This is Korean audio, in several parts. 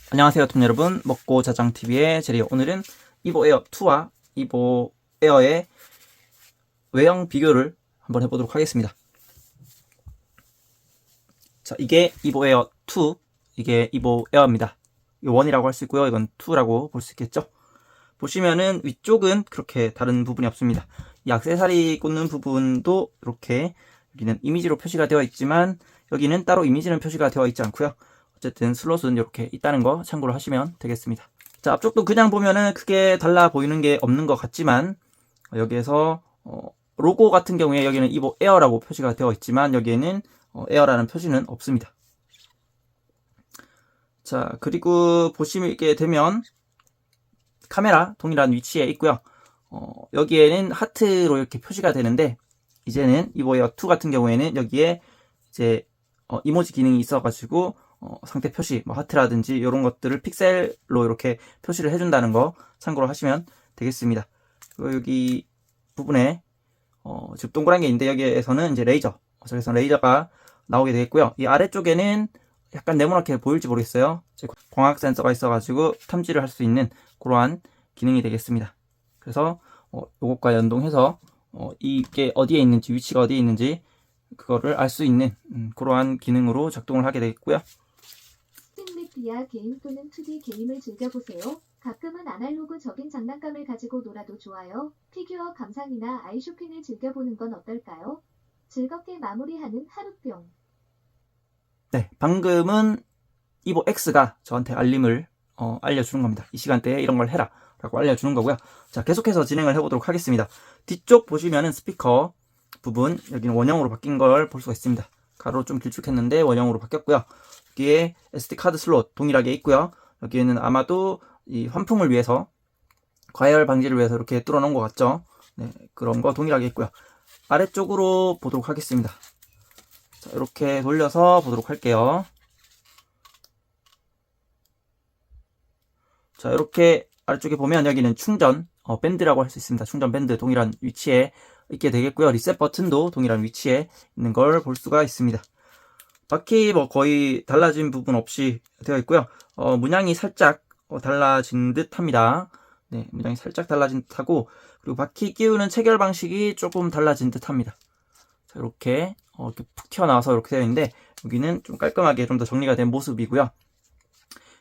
안녕하세요, 돈 여러분. 먹고 자장TV의 제리요. 오늘은 이보 에어 2와 이보 에어의 외형 비교를 한번 해보도록 하겠습니다. 자, 이게 이보 에어 2, 이게 이보 에어입니다. 이 1이라고 할 수 있고요. 이건 2라고 볼 수 있겠죠. 보시면은 위쪽은 그렇게 다른 부분이 없습니다. 이 액세서리 꽂는 부분도 이렇게 여기는 이미지로 표시가 되어 있지만 여기는 따로 이미지는 표시가 되어 있지 않고요. 어쨌든 슬롯은 이렇게 있다는 거 참고로 하시면 되겠습니다. 자, 앞쪽도 그냥 보면은 크게 달라 보이는 게 없는 것 같지만 여기에서 로고 같은 경우에 여기는 이보 에어라고 표시가 되어 있지만 여기에는 에어라는 표시는 없습니다. 자, 그리고 보시게 되면 카메라 동일한 위치에 있고요. 여기에는 하트로 이렇게 표시가 되는데 이제는 이보 에어 2 같은 경우에는 여기에 이제 이모지 기능이 있어가지고 상태 표시, 뭐 하트라든지 이런 것들을 픽셀로 이렇게 표시를 해준다는 거 참고로 하시면 되겠습니다. 그리고 여기 부분에 지금 동그란 게 있는데 여기에서는 이제 레이저, 저기서 레이저가 나오게 되겠고요. 이 아래쪽에는 약간 네모나게 보일지 모르겠어요. 광학 센서가 있어가지고 탐지를 할 수 있는 그러한 기능이 되겠습니다. 그래서 이것과 연동해서 이게 어디에 있는지, 위치가 어디에 있는지 그거를 알 수 있는 그러한 기능으로 작동을 하게 되겠고요. 스팀맵 게임 또는 2D 게임을 즐겨보세요. 가끔은 아날로그적인 장난감을 가지고 놀아도 좋아요. 피규어 감상이나 아이쇼핑을 즐겨보는 건 어떨까요? 즐겁게 마무리하는 하룻병. 네, 방금은 이보 X가 저한테 알림을 알려주는 겁니다. 이 시간대에 이런 걸 해라 라고 알려주는 거고요. 자, 계속해서 진행을 해보도록 하겠습니다. 뒤쪽 보시면은 스피커 부분, 여기는 원형으로 바뀐 걸 볼 수가 있습니다. 가로 좀 길쭉했는데 원형으로 바뀌었고요. 여기에 SD카드 슬롯 동일하게 있고요. 여기에는 아마도 이 환풍을 위해서, 과열 방지를 위해서 이렇게 뚫어 놓은 것 같죠. 네, 그런 거 동일하게 있고요. 아래쪽으로 보도록 하겠습니다. 자, 이렇게 돌려서 보도록 할게요. 자, 이렇게 아래쪽에 보면 여기는 충전 밴드라고 할 수 있습니다. 충전 밴드 동일한 위치에 있게 되겠고요. 리셋 버튼도 동일한 위치에 있는 걸 볼 수가 있습니다. 바퀴 뭐 거의 달라진 부분 없이 되어 있고요. 문양이 살짝 달라진 듯 합니다. 네, 문양이 살짝 달라진 듯 하고, 그리고 바퀴 끼우는 체결 방식이 조금 달라진 듯 합니다. 자, 이렇게 이렇게 푹 튀어나와서 이렇게 되어 있는데 여기는 좀 깔끔하게 좀 더 정리가 된 모습이고요.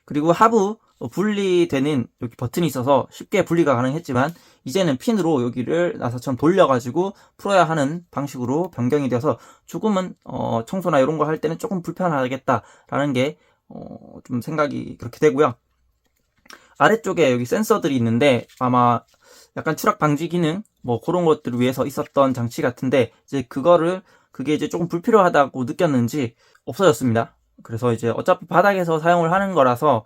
그리고 하부 분리되는 여기 버튼이 있어서 쉽게 분리가 가능했지만 이제는 핀으로 여기를 나사처럼 돌려가지고 풀어야 하는 방식으로 변경이 되어서 조금은 청소나 이런 거 할 때는 조금 불편하겠다라는 게 좀 생각이 그렇게 되고요. 아래쪽에 여기 센서들이 있는데 아마 약간 추락 방지 기능 뭐 그런 것들을 위해서 있었던 장치 같은데 이제 그게 이제 조금 불필요하다고 느꼈는지 없어졌습니다. 그래서 이제 어차피 바닥에서 사용을 하는 거라서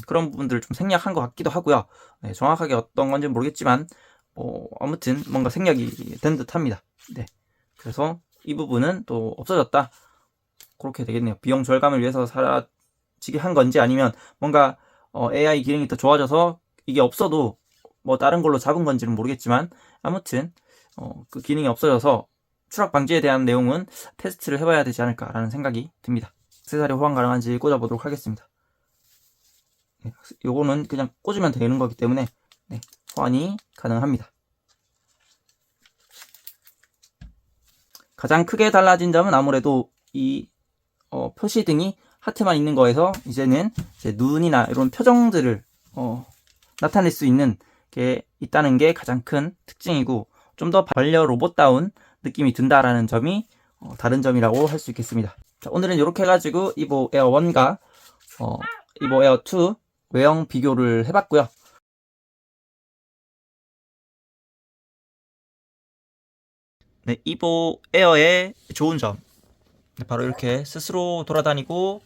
그런 부분들을 좀 생략한 것 같기도 하고요. 네, 정확하게 어떤 건지 모르겠지만 아무튼 뭔가 생략이 된 듯 합니다. 네, 그래서 이 부분은 또 없어졌다, 그렇게 되겠네요. 비용 절감을 위해서 사라지게 한 건지 아니면 뭔가 AI 기능이 더 좋아져서 이게 없어도 뭐 다른 걸로 잡은 건지는 모르겠지만 아무튼 그 기능이 없어져서 추락 방지에 대한 내용은 테스트를 해봐야 되지 않을까라는 생각이 듭니다. 액세서리 호환 가능한지 꽂아보도록 하겠습니다. 네, 요거는 그냥 꽂으면 되는 거기 때문에 네, 호환이 가능합니다. 가장 크게 달라진 점은 아무래도 이 표시등이 하트만 있는 거에서 이제는 이제 눈이나 이런 표정들을 나타낼 수 있는 게 있다는 게 가장 큰 특징이고, 좀 더 반려 로봇다운 느낌이 든다라는 점이 다른 점이라고 할 수 있겠습니다. 자, 오늘은 이렇게 해가지고 이보 에어 1과 이보 에어 2 외형 비교를 해봤고요. 네, 이보 에어의 좋은 점, 바로 이렇게 스스로 돌아다니고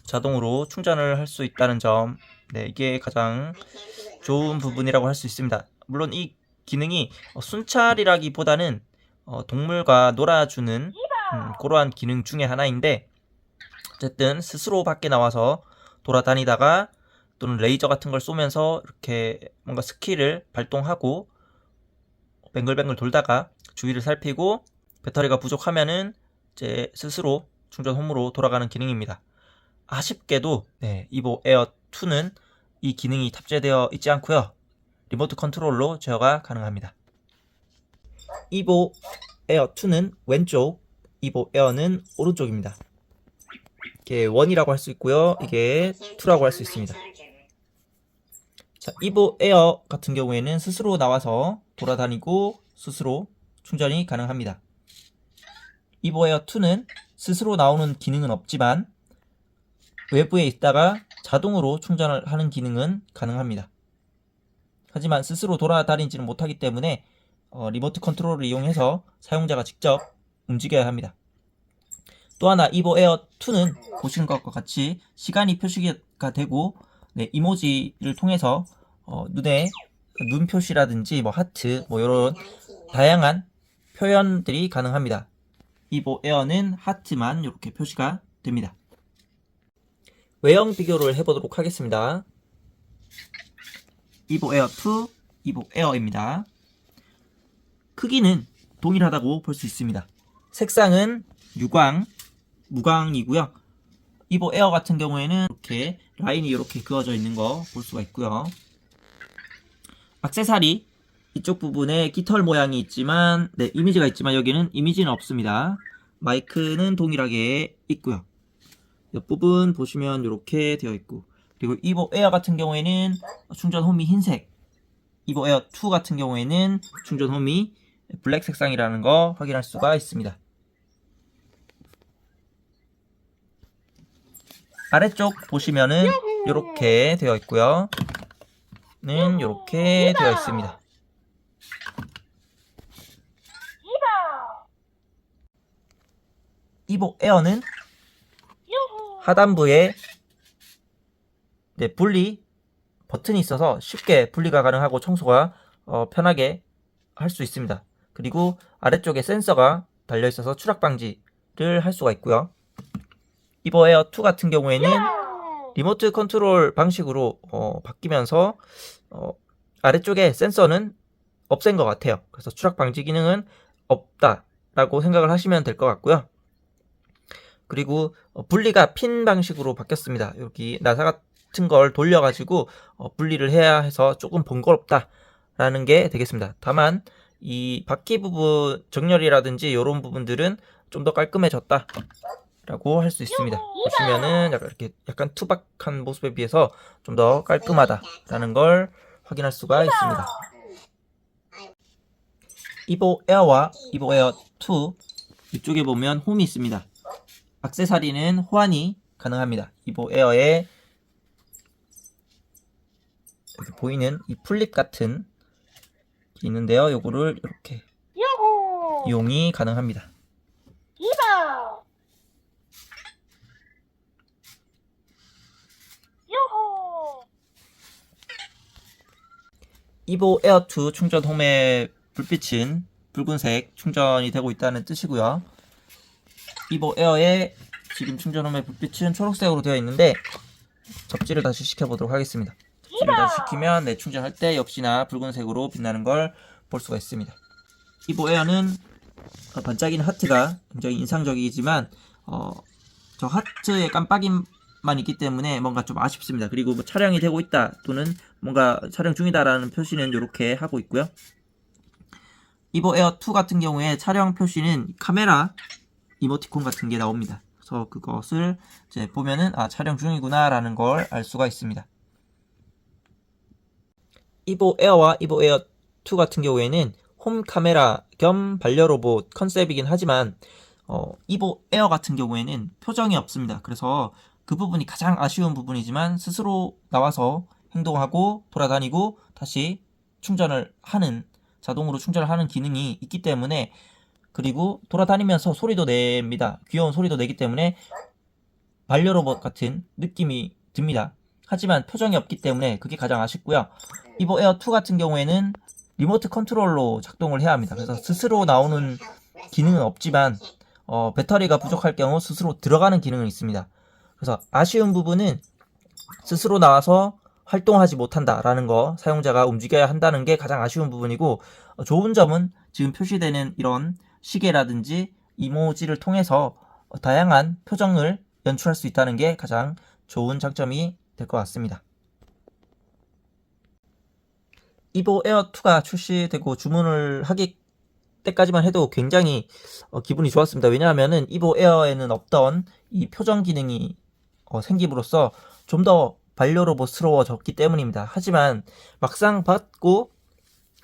자동으로 충전을 할 수 있다는 점, 네, 이게 가장 좋은 부분이라고 할 수 있습니다. 물론 이 기능이 순찰이라기보다는 동물과 놀아주는 그러한 기능 중에 하나인데, 어쨌든 스스로 밖에 나와서 돌아다니다가 또는 레이저 같은 걸 쏘면서 이렇게 뭔가 스킬을 발동하고 뱅글뱅글 돌다가 주위를 살피고 배터리가 부족하면은 이제 스스로 충전 홈으로 돌아가는 기능입니다. 아쉽게도 이보 에어 2는 이 기능이 탑재되어 있지 않고요. 리모트 컨트롤로 제어가 가능합니다. 이보 에어 2는 왼쪽, 이보 에어는 오른쪽입니다. 이게 1이라고 할 수 있고요. 이게 2라고 할 수 있습니다. 자, 이보 에어 같은 경우에는 스스로 나와서 돌아다니고 스스로 충전이 가능합니다. 이보 에어 2는 스스로 나오는 기능은 없지만 외부에 있다가 자동으로 충전을 하는 기능은 가능합니다. 하지만 스스로 돌아다니지는 못하기 때문에 리모트 컨트롤을 이용해서 사용자가 직접 움직여야 합니다. 또 하나 이보 에어 2는 보시는 것과 같이 시간이 표시가 되고 이모지를 통해서 눈에 눈 표시라든지 하트 이런 다양한 표현들이 가능합니다. 이보 에어는 하트만 이렇게 표시가 됩니다. 외형 비교를 해보도록 하겠습니다. 이보 에어 2, 이보 에어입니다. 크기는 동일하다고 볼 수 있습니다. 색상은 유광, 무광이고요. 이보 에어 같은 경우에는 이렇게 라인이 이렇게 그어져 있는 거 볼 수가 있고요. 액세서리 이쪽 부분에 깃털 모양이 있지만 이미지가 있지만 여기는 이미지는 없습니다. 마이크는 동일하게 있고요. 옆부분 보시면 이렇게 되어 있고, 그리고 이보 에어 같은 경우에는 충전 홈이 흰색, 이보 에어 2 같은 경우에는 충전 홈이 블랙 색상이라는 거 확인할 수가 있습니다. 아래쪽 보시면은 이렇게 되어 있고요. 는 이렇게 되어 있습니다. 이보 에어는 하단부에 분리 버튼이 있어서 쉽게 분리가 가능하고 청소가 편하게 할 수 있습니다. 그리고 아래쪽에 센서가 달려 있어서 추락 방지를 할 수가 있고요. 이보 에어 2 같은 경우에는 리모트 컨트롤 방식으로 바뀌면서 아래쪽에 센서는 없앤 것 같아요. 그래서 추락 방지 기능은 없다라고 생각을 하시면 될 것 같고요. 그리고 분리가 핀 방식으로 바뀌었습니다. 여기 나사 같은 걸 돌려가지고 분리를 해야 해서 조금 번거롭다라는 게 되겠습니다. 다만 이 바퀴 부분 정렬이라든지 이런 부분들은 좀 더 깔끔해졌다 라고 할 수 있습니다. 보시면은 약간 투박한 모습에 비해서 좀 더 깔끔하다라는 걸 확인할 수가 있습니다. 이보 에어와 이보 에어 2 이쪽에 보면 홈이 있습니다. 액세서리는 호환이 가능합니다. 이보 에어에 여기 보이는 이 플립 같은 게 있는데요. 요거를 이렇게 이용이 가능합니다. 이보 에어 2 충전 홈의 불빛은 붉은색 충전이 되고 있다는 뜻이고요. 이보 에어의 지금 충전 홈의 불빛은 초록색으로 되어 있는데 접지를 다시 시켜보도록 하겠습니다. 접지를 다시 시키면 충전할 때 역시나 붉은색으로 빛나는 걸 볼 수가 있습니다. 이보 에어는 반짝이는 하트가 굉장히 인상적이지만 저 하트의 깜빡임만 있기 때문에 뭔가 좀 아쉽습니다. 그리고 촬영이 되고 있다 또는 뭔가 촬영 중이다라는 표시는 이렇게 하고 있고요. 이보 에어 2 같은 경우에 촬영 표시는 카메라 이모티콘 같은 게 나옵니다. 그래서 그것을 이제 보면은 촬영 중이구나 라는 걸 알 수가 있습니다. 이보 에어와 이보 에어 2 같은 경우에는 홈 카메라 겸 반려 로봇 컨셉이긴 하지만 이보 에어 같은 경우에는 표정이 없습니다. 그래서 그 부분이 가장 아쉬운 부분이지만 스스로 나와서 행동하고 돌아다니고 다시 충전을 하는 자동으로 충전을 하는 기능이 있기 때문에, 그리고 돌아다니면서 소리도 냅니다. 귀여운 소리도 내기 때문에 반려로봇 같은 느낌이 듭니다. 하지만 표정이 없기 때문에 그게 가장 아쉽고요. 이보 에어 2 같은 경우에는 리모트 컨트롤로 작동을 해야 합니다. 그래서 스스로 나오는 기능은 없지만 배터리가 부족할 경우 스스로 들어가는 기능은 있습니다. 그래서 아쉬운 부분은 스스로 나와서 활동하지 못한다라는 거, 사용자가 움직여야 한다는 게 가장 아쉬운 부분이고, 좋은 점은 지금 표시되는 이런 시계라든지 이모지를 통해서 다양한 표정을 연출할 수 있다는 게 가장 좋은 장점이 될 것 같습니다. 이보 에어 2가 출시되고 주문을 하기 때까지만 해도 굉장히 기분이 좋았습니다. 왜냐하면은 이보 에어에는 없던 이 표정 기능이 생김으로써 좀 더 반려로봇스러워졌기 때문입니다. 하지만 막상 받고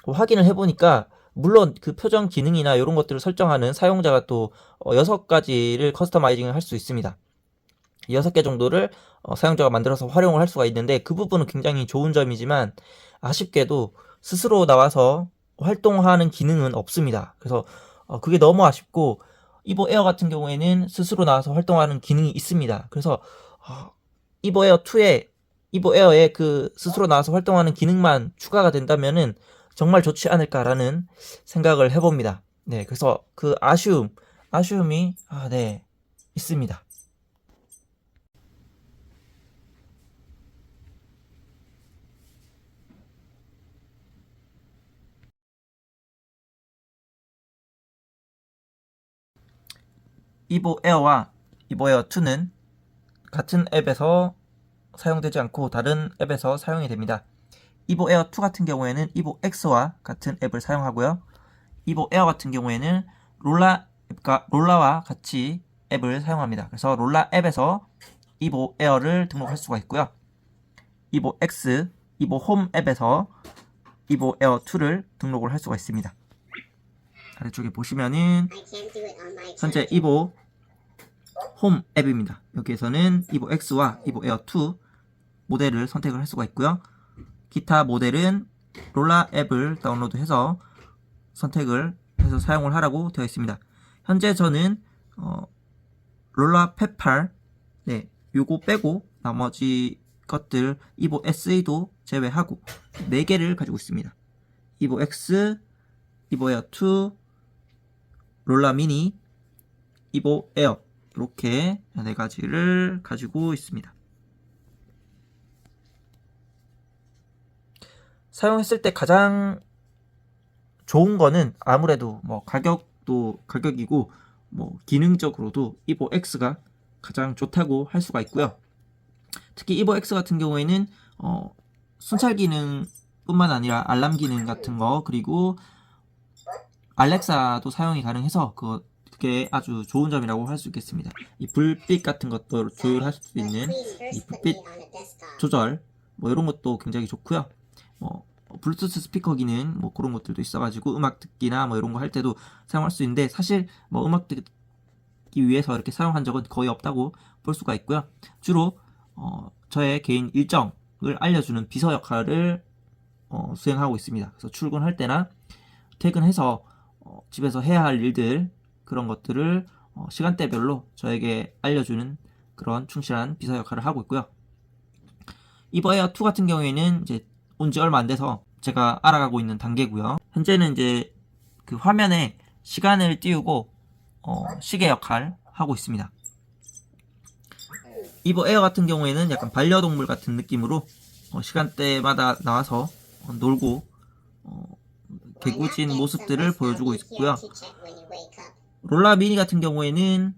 확인을 해보니까 물론 그 표정 기능이나 이런 것들을 설정하는 사용자가 또 6가지를 커스터마이징을 할 수 있습니다. 6개 정도를 사용자가 만들어서 활용을 할 수가 있는데 그 부분은 굉장히 좋은 점이지만 아쉽게도 스스로 나와서 활동하는 기능은 없습니다. 그래서 그게 너무 아쉽고 이보 에어 같은 경우에는 스스로 나와서 활동하는 기능이 있습니다. 그래서 이보 에어에 그 스스로 나와서 활동하는 기능만 추가가 된다면은 정말 좋지 않을까라는 생각을 해봅니다. 네, 그래서 그 아쉬움이 네, 있습니다. 이보 에어와 이보 에어 2는 같은 앱에서 사용되지 않고 다른 앱에서 사용이 됩니다. 이보 에어 2 같은 경우에는 이보 X와 같은 앱을 사용하고요. 이보 에어 같은 경우에는 롤라와 같이 앱을 사용합니다. 그래서 롤라 앱에서 이보 에어를 등록할 수가 있고요. 이보 X, 이보 홈 앱에서 이보 에어 2를 등록을 할 수가 있습니다. 아래쪽에 보시면은 현재 이보 홈 앱입니다. 여기에서는 이보 X와 이보 에어 2 모델을 선택을 할 수가 있고요. 기타 모델은 롤라 앱을 다운로드해서 선택을 해서 사용을 하라고 되어 있습니다. 현재 저는 롤라 펫8 네, 요거 빼고 나머지 것들 이보 SE도 제외하고 4개를 가지고 있습니다. 이보 X, 이보 에어 2, 롤라 미니, 이보 에어 이렇게 4가지를 가지고 있습니다. 사용했을 때 가장 좋은 거는 아무래도 뭐 가격도 가격이고 뭐 기능적으로도 이보 X가 가장 좋다고 할 수가 있고요. 특히 이보 X 같은 경우에는 순찰 기능 뿐만 아니라 알람 기능 같은 거 그리고 알렉사도 사용이 가능해서 그게 아주 좋은 점이라고 할 수 있겠습니다. 이 불빛 같은 것도 조율할 수 있는 이 불빛 조절 뭐 이런 것도 굉장히 좋고요. 뭐 블루투스 스피커 기능 뭐 그런 것들도 있어가지고 음악 듣기나 뭐 이런 거 할 때도 사용할 수 있는데 사실 뭐 음악 듣기 위해서 이렇게 사용한 적은 거의 없다고 볼 수가 있고요. 주로 저의 개인 일정을 알려주는 비서 역할을 수행하고 있습니다. 그래서 출근할 때나 퇴근해서 집에서 해야 할 일들 그런 것들을 시간대별로 저에게 알려주는 그런 충실한 비서 역할을 하고 있고요. 이보 에어 2 같은 경우에는 이제 온 지 얼마 안 돼서 제가 알아가고 있는 단계고요. 현재는 이제 그 화면에 시간을 띄우고 시계 역할 하고 있습니다. 이보 에어 같은 경우에는 약간 반려동물 같은 느낌으로 시간대마다 나와서 놀고 개구진 모습들을 보여주고 있고요. 롤라 미니 같은 경우에는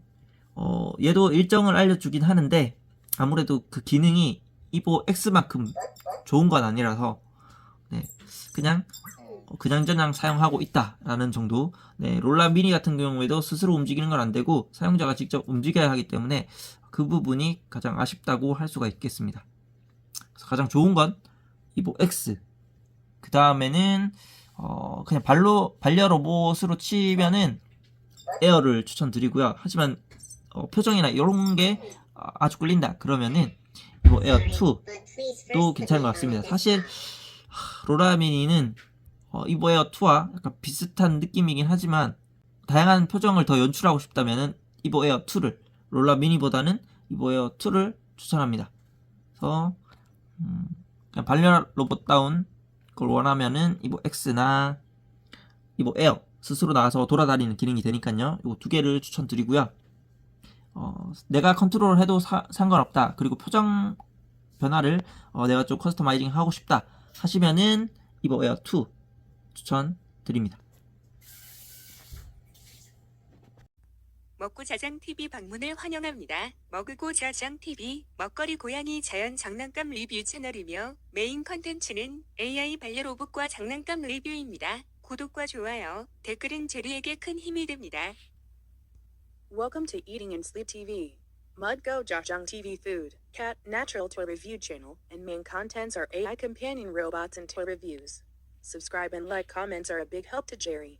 얘도 일정을 알려주긴 하는데 아무래도 그 기능이 이보 X만큼 좋은 건 아니라서 네, 그냥저냥 사용하고 있다라는 정도. 네, 롤라 미니 같은 경우에도 스스로 움직이는 건 안 되고 사용자가 직접 움직여야 하기 때문에 그 부분이 가장 아쉽다고 할 수가 있겠습니다. 그래서 가장 좋은 건 이보 X. 그 다음에는 그냥 반려 로봇으로 치면은 에어를 추천드리고요. 하지만 표정이나 이런 게 아주 끌린다 그러면은 이보 에어 2도 괜찮은 것 같습니다. 사실 롤라 미니는 이보 에어 2와 약간 비슷한 느낌이긴 하지만 다양한 표정을 더 연출하고 싶다면은 이보 에어 2를 롤라 미니보다는 이보 에어 2를 추천합니다. 그래서 그냥 반려 로봇다운 걸 원하면은 이보 X나 이보 에어 스스로 나와서 돌아다니는 기능이 되니까요. 이 2개를 추천드리고요. 내가 컨트롤을 해도 상관없다. 그리고 표정 변화를 내가 좀 커스터마이징 하고 싶다 하시면은 이보 에어 2 추천드립니다. 먹고 자장 TV 방문을 환영합니다. 먹고 자장 TV 먹거리 고양이 자연 장난감 리뷰 채널이며 메인 컨텐츠는 AI 반려로봇과 장난감 리뷰입니다. 구독과 좋아요, 댓글은 제리에게 큰 힘이 됩니다. Welcome to Eating and Sleep TV. Mudgo Jajang TV Food, Cat, Natural Toy Review Channel, and main contents are AI companion robots and toy reviews. Subscribe and like comments are a big help to Jerry.